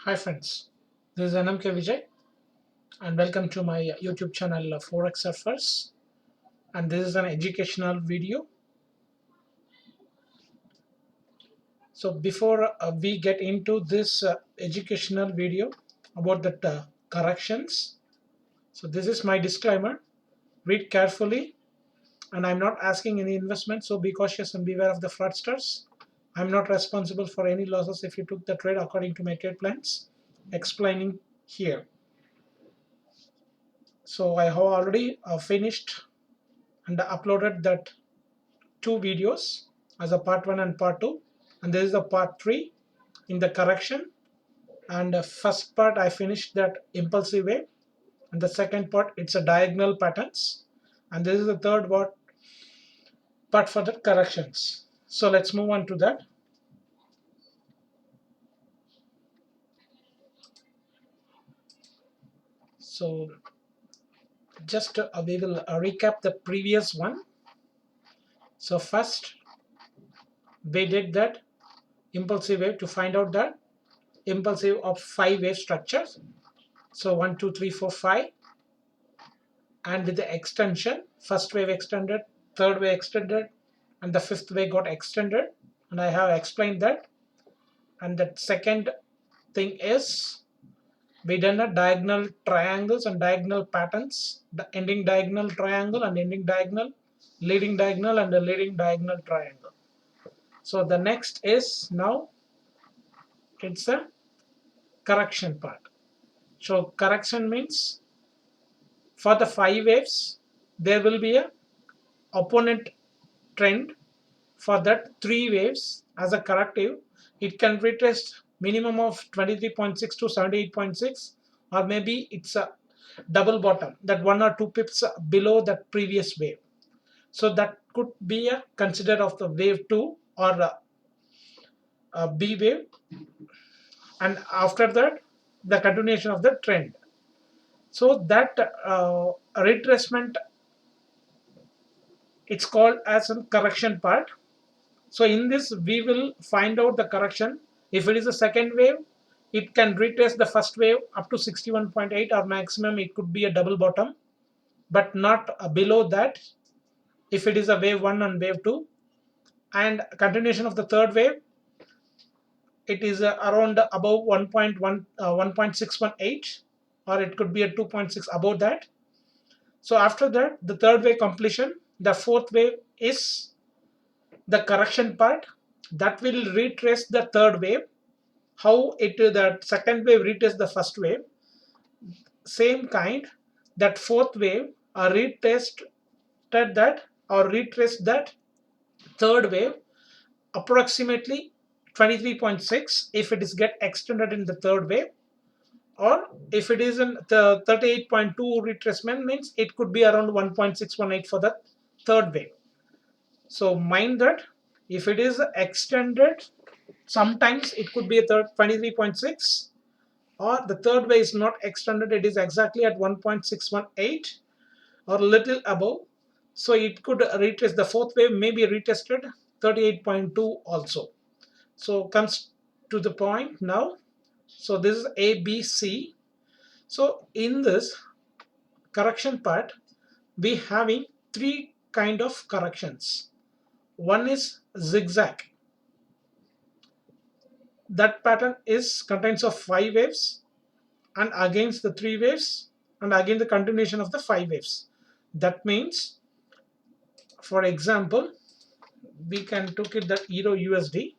Hi friends, this is NMK Vijay and welcome to my YouTube channel Forex Surfers, and this is an educational video. So before we get into this educational video about the corrections, so this is my disclaimer. Read carefully, and I'm not asking any investment, so be cautious and beware of the fraudsters. I'm not responsible for any losses if you took the trade according to my trade plans. Explaining here. So I have already finished and uploaded that two videos as a part 1 and part 2, and this is the part 3 in the correction. And the first part I finished that impulsive wave, and the second part it's a diagonal patterns, and this is the third part for the corrections. So let's move on to that. So just we will recap the previous one. So first we did that impulsive wave to find out that impulsive of 5 wave structures. So 1 2 3 4 5, and with the extension, first wave extended, third wave extended, and the fifth wave got extended, and I have explained that. And the second thing is we done a diagonal triangles and diagonal patterns, the ending diagonal triangle and ending diagonal, leading diagonal and the leading diagonal triangle. So the next is now it's a correction part. So correction means for the 5 waves there will be a opponent trend. For that 3 waves as a corrective, it can retest minimum of 23.6 to 78.6, or maybe it's a double bottom, that 1 or 2 pips below that previous wave. So that could be a consider of the wave 2 or a B wave, and after that the continuation of the trend. So that retracement, it's called as a correction part. So in this we will find out the correction. If it is a second wave, it can retrace the first wave up to 61.8, or maximum it could be a double bottom, but not below that if it is a wave 1 and wave 2. And continuation of the third wave, it is around above 1.1 1.618, or it could be a 2.6 above that. So after that, the third wave completion, the fourth wave is the correction part that will retrace the third wave. How it that second wave retraces the first wave, same kind that fourth wave retraced that or retraced that third wave approximately 23.6 if it is get extended in the third wave, or if it is in the 38.2 retracement, means it could be around 1.618 for the third wave. So mind that if it is extended, sometimes it could be a 23.6, or the third wave is not extended, it is exactly at 1.618 or a little above. So it could retest the fourth wave, maybe retested 38.2 also. So comes to the point now. So this is A, B, C. So in this correction part, we having 3 kind of corrections. One is zigzag. That pattern is contains of 5 waves, and against the 3 waves, and again the continuation of the 5 waves. That means, for example, we can took it the Euro USD.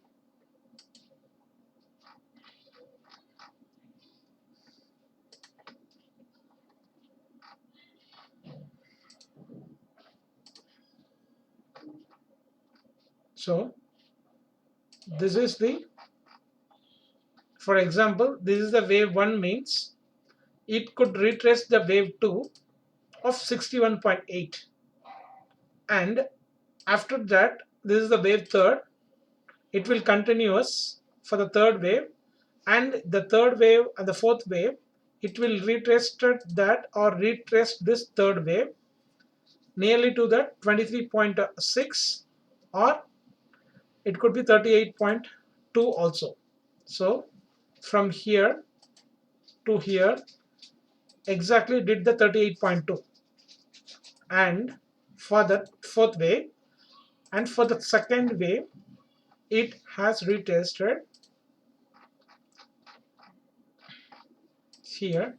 So this is the, for example, this is the wave 1, means it could retrace the wave 2 of 61.8, and after that this is the wave 3rd. It will continuous for the third wave, and the third wave and the fourth wave, it will retrace that or retrace this third wave nearly to the 23.6, or it could be 38.2 also. So from here to here exactly did the 38.2, and for the fourth wave and for the second wave it has retested here.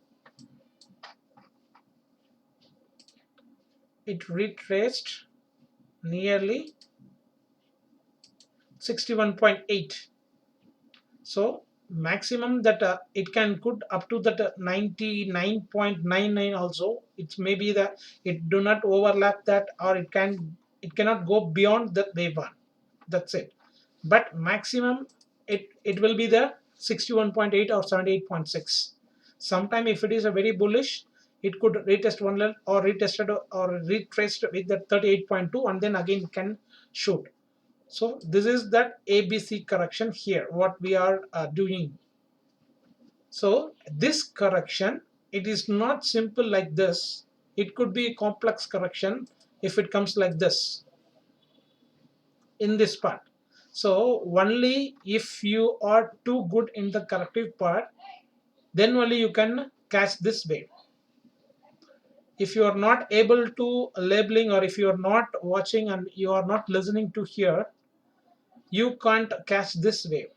It retraced nearly 61.8. So maximum that it can could up to that 99.99 also. It's maybe that it do not overlap that, or it cannot go beyond the wave one. That's it. But maximum it will be the 61.8 or 78.6. Sometime if it is a very bullish, it could retest one level or retested or retraced with the 38.2, and then again can shoot. So this is that ABC correction here what we are doing. So this correction, it is not simple like this. It could be a complex correction if it comes like this in this part. So only if you are too good in the corrective part, then only you can catch this wave. If you are not able to labeling, or if you are not watching and you are not listening to here, you can't catch this wave,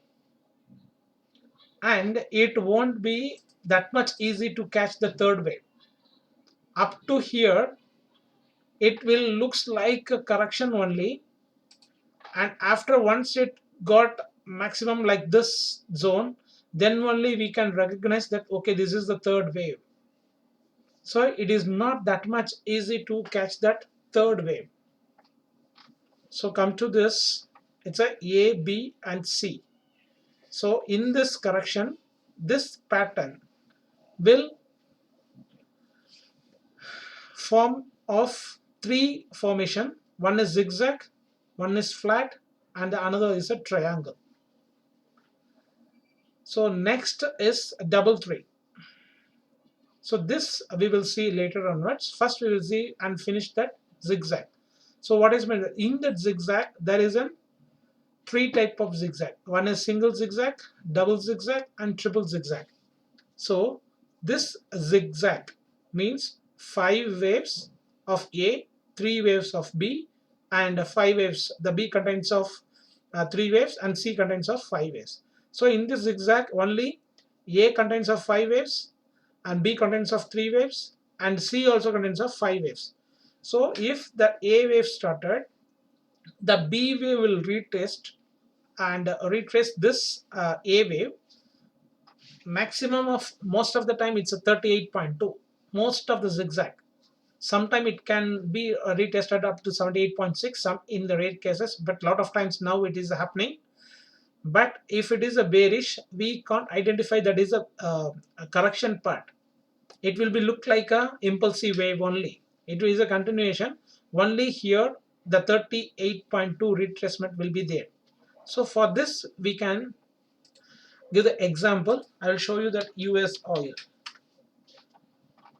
and it won't be that much easy to catch the third wave. Up to here it will looks like a correction only, and after once it got maximum like this zone, then only we can recognize that okay, this is the third wave. So it is not that much easy to catch that third wave. So come to this, it's a B and C. So in this correction, this pattern will form of three formation. One is zigzag, one is flat, and the another is a triangle. So next is double three. So this we will see later onwards. First we will see and finish that zigzag. So what is meant in that zigzag? There is a three type of zigzag. One is single zigzag, double zigzag, and triple zigzag. So this zigzag means 5 waves of A, 3 waves of B, and 5 waves. The B contains of 3 waves and C contains of 5 waves. So in this zigzag only A contains of 5 waves and B contains of 3 waves and C also contains of 5 waves. So if the A wave started, the B wave will retest and retrace this A wave. Maximum of most of the time it's a 38.2, most of the zigzag. Sometime it can be retested up to 78.6 some in the rare cases, but lot of times now it is happening. But if it is a bearish, we can't identify that is a correction part. It will be look like a impulsive wave only. It is a continuation only. Here the 38.2 retracement will be there. So for this we can give the example. I will show you that US oil.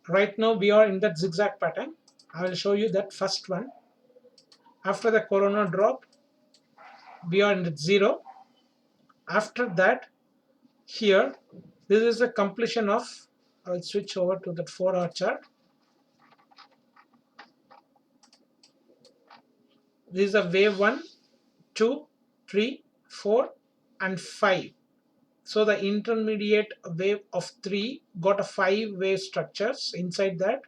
Right now we are in that zigzag pattern. I will show you that first one. After the corona drop, we are in the zero. After that, here, this is the completion of, I'll switch over to that 4-hour chart. This is a wave 1, 2, 3, 4, and 5. So the intermediate wave of 3 got a 5 wave structures inside that.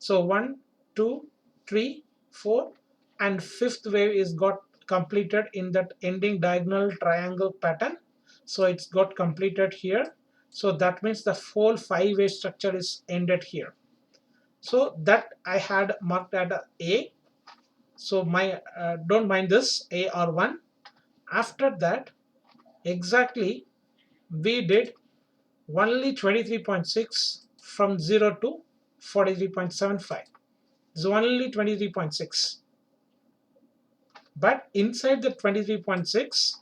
So 1, 2, 3, 4, and fifth wave is got completed in that ending diagonal triangle pattern. So it's got completed here. So that means the whole 5 wave structure is ended here. So that I had marked at A. So my don't mind this A or 1. After that, exactly we did only 23.6 from 0 to 43.75. So only 23.6. But inside the 23.6,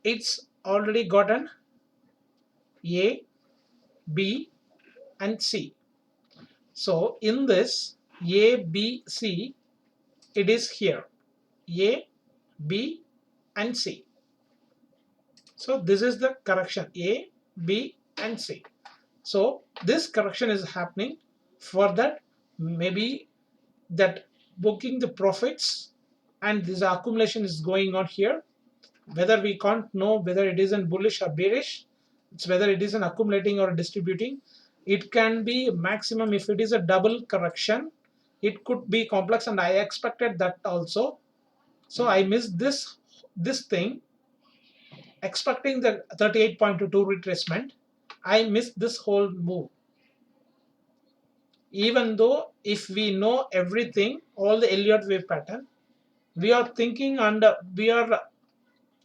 it's already gotten A, B, and C. So in this A, B, C, it is here A, B, and C. So this is the correction A, B, and C. So this correction is happening. For that, maybe that booking the profits and this accumulation is going on here. Whether we can't know whether it is in bullish or bearish, it's whether it is an accumulating or distributing. It can be maximum. If it is a double correction, it could be complex, and I expected that also. So I missed this thing, expecting the 38.22 retracement. I missed this whole move. Even though if we know everything, all the Elliott wave pattern, we are thinking and we are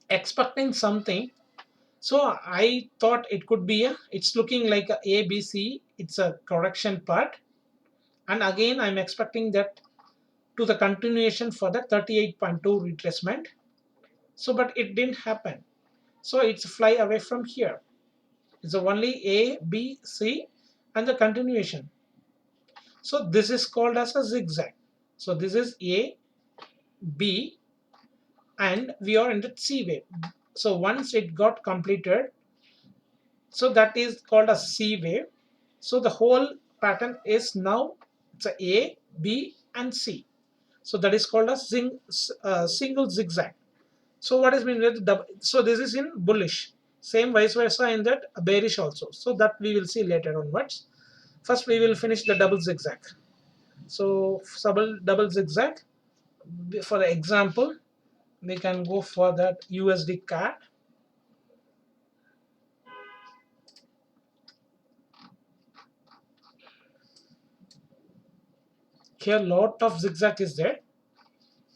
expecting something. So I thought it could be it's looking like a ABC. It's a correction part, and again I'm expecting that to the continuation for the 38.2 retracement. So but it didn't happen. So it's fly away from here. It's only A, B, C, and the continuation. So this is called as a zigzag. So this is A, B, and we are in the C wave. So once it got completed, so that is called a C wave. So the whole pattern is now it's a B, and C. So that is called a single zigzag. So what is mean with double? So this is in bullish. Same vice versa in that bearish also. So that we will see later onwards. First we will finish the double zigzag. So double zigzag. For the example, we can go for that USDCAD. Here lot of zigzag is there.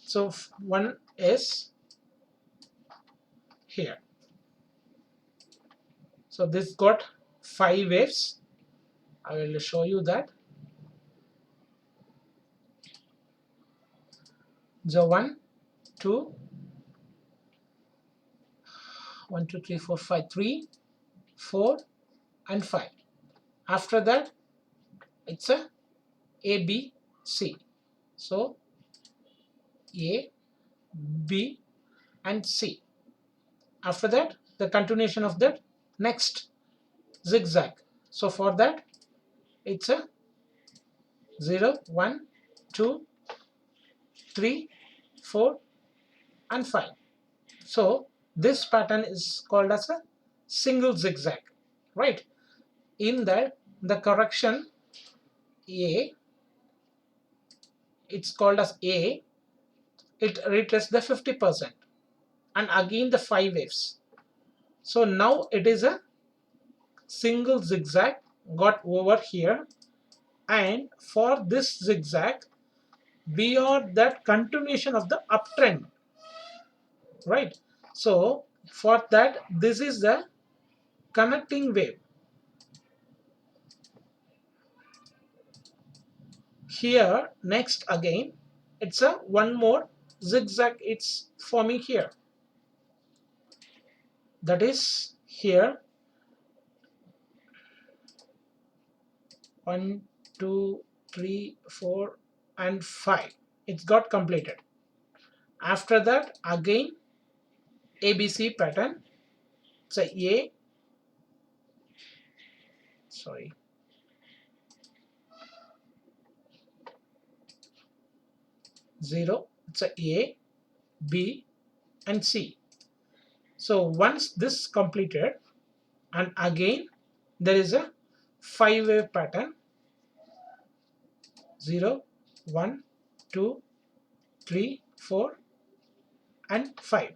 So one is here. So this got 5 waves. I will show you that. So 1, 2, 1, 2, 3, 4, 5, 3, 4, and 5. After that, it's A, B, C. So A, B, and C. After that, the continuation of that next zigzag. So for that, it's a 0, 1, 2, 3, 4, and 5. So this pattern is called as a single zigzag, right? In that, the correction A, it's called as A, it retraced the 50%, and again the 5 waves. So now it is a single zigzag got over here, and for this zigzag we are that continuation of the uptrend, right? So for that, this is the connecting wave. Here next again it's a one more zigzag it's forming here, that is here 1, 2, 3, 4, and 5. It's got completed. After that again ABC pattern. So A, sorry, 0, it's A, B, and C. So once this completed, and again there is a 5 wave pattern, 0, 1, 2, 3, 4, and 5.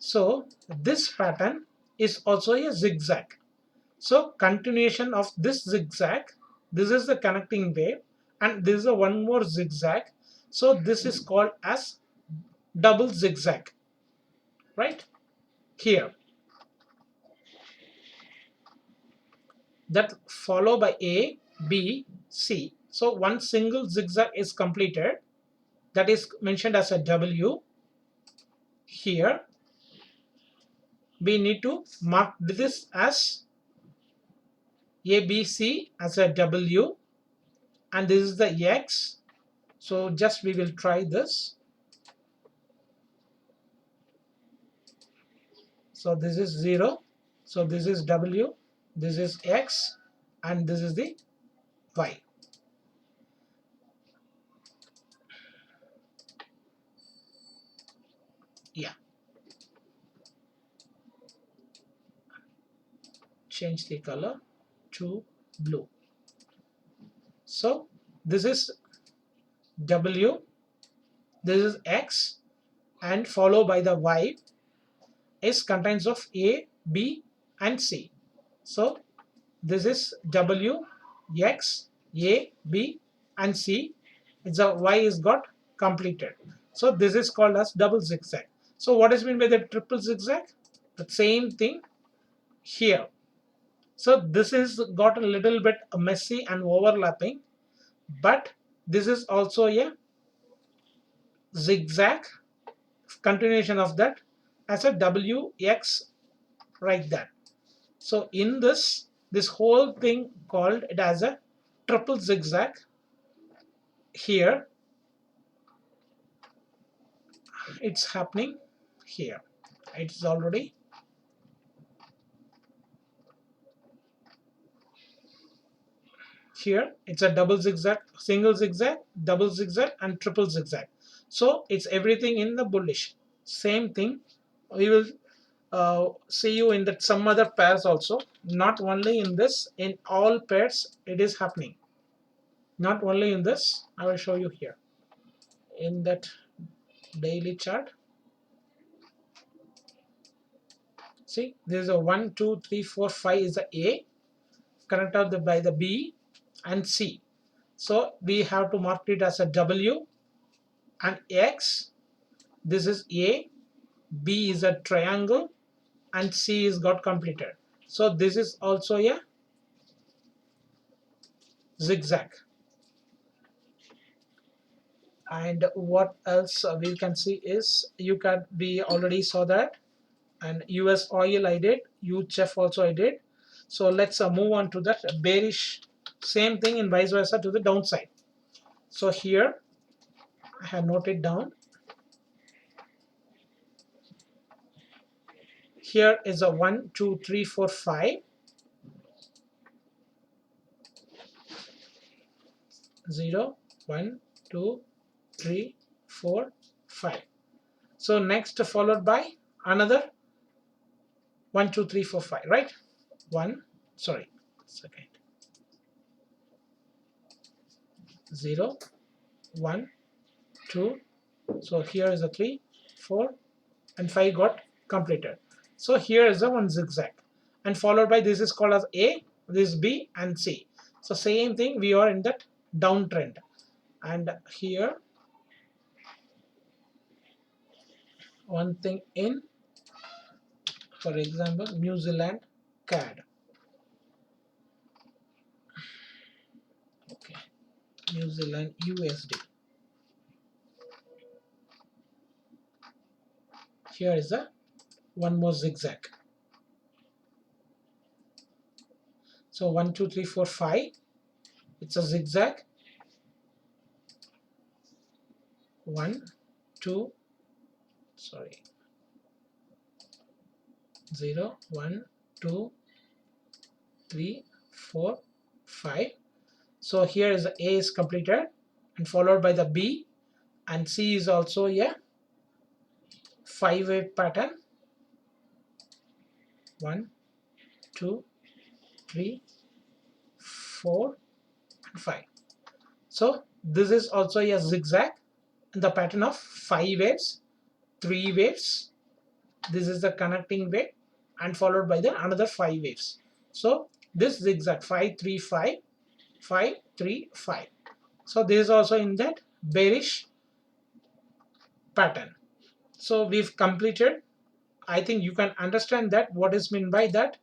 So this pattern is also a zigzag. So continuation of this zigzag, this is the connecting wave, and this is a one more zigzag. So this is called as double zigzag, right? Here that follow by A, B, C. So one single zigzag is completed, that is mentioned as a W. Here we need to mark this as ABC as a W, and this is the X. So just we will try this. So this is 0. So this is W. this is X, and this is the Y. Yeah, change the color to blue. So this is W, this is X, and followed by the Y is contains of A, B, and C. So this is W, X, A, B, and C. It's a Y is got completed. So this is called as double zigzag. So what is meant by the triple zigzag? The same thing here. So this is got a little bit messy and overlapping, but this is also a zigzag continuation of that as a W, X, like that. So in this whole thing called it as a triple zigzag. Here it's happening, here it's already, here it's a double zigzag, single zigzag, double zigzag, and triple zigzag. So it's everything in the bullish. Same thing we will see you in that some other pairs also, not only in this, in all pairs it is happening, not only in this. I will show you here in that daily chart. See, there is a 1 2 3 4 5 is the A, connected by the B and C. So we have to mark it as a W and X. This is A, B is a triangle, and C is got completed. So this is also a zigzag. And what else we can see is we already saw that, and US oil I did, UHF also I did. So let's move on to that bearish, same thing in vice versa to the downside. So here I have noted down, here is a 1 2 3 4 5, 0 1 2 3 4 5. So next followed by another 1 2 3 4 5, right? One, sorry, second, 0 1 2. So here is a 3 4 and 5 got completed. So here is a one zigzag, and followed by this is called as A, this is B and C. So same thing, we are in that downtrend. And here one thing in, for example, New Zealand CAD. Okay, New Zealand USD. Here is a one more zigzag. So 1 2 3 4 5, it's a zigzag. 1 2, sorry, 0 1 2 3 4 5. So here is the A is completed, and followed by the B, and C is also a 5-wave pattern. 1 2 3 4 and 5. So this is also a zigzag in the pattern of 5 waves, 3 waves. This is the connecting wave, and followed by the another 5 waves. So this zigzag 5 3 5 5 3 5. So this is also in that bearish pattern. So we've completed. I think you can understand that what is meant by that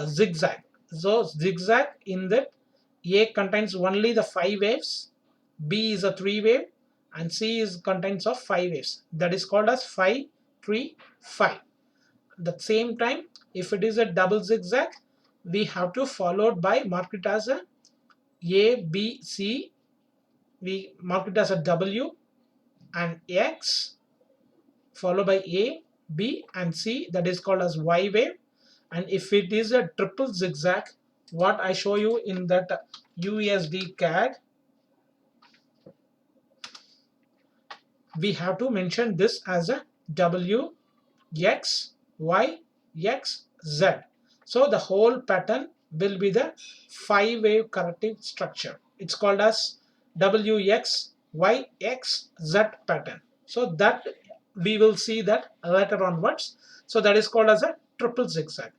zigzag. So zigzag in that A contains only the 5 waves, B is a 3 wave, and C is contains of 5 waves. That is called as 5 3 5. At the same time, if it is a double zigzag, we have to followed by mark it as a B C. We mark it as a W and X, followed by A, B and C, that is called as Y wave, And if it is a triple zigzag, what I show you in that USDCAD, we have to mention this as a W, X, Y, X, Z. So the whole pattern will be the 5-wave corrective structure. It's called as W, X, Y, X, Z pattern. So that we will see that later onwards. So that is called as a triple zigzag.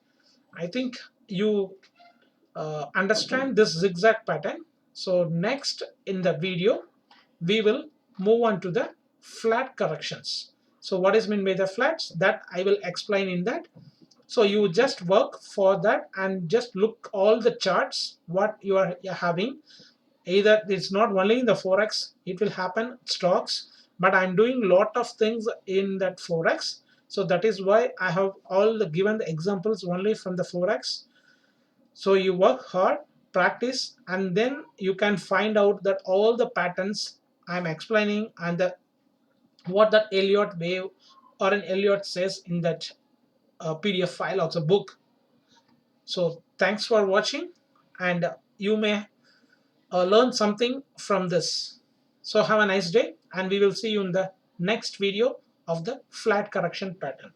I think you understand this zigzag pattern. So next in the video we will move on to the flat corrections. So what is meant by the flats, that I will explain in that. So you just work for that and just look all the charts what you are having. Either it's not only in the Forex, it will happen stocks, but I'm doing lot of things in that Forex. So that is why I have all given the examples only from the Forex. So you work hard, practice, and then you can find out that all the patterns I'm explaining and what that Elliott wave or an Elliott says in that PDF file of the book. So thanks for watching, and you may learn something from this. So have a nice day, and we will see you in the next video of the flat correction pattern.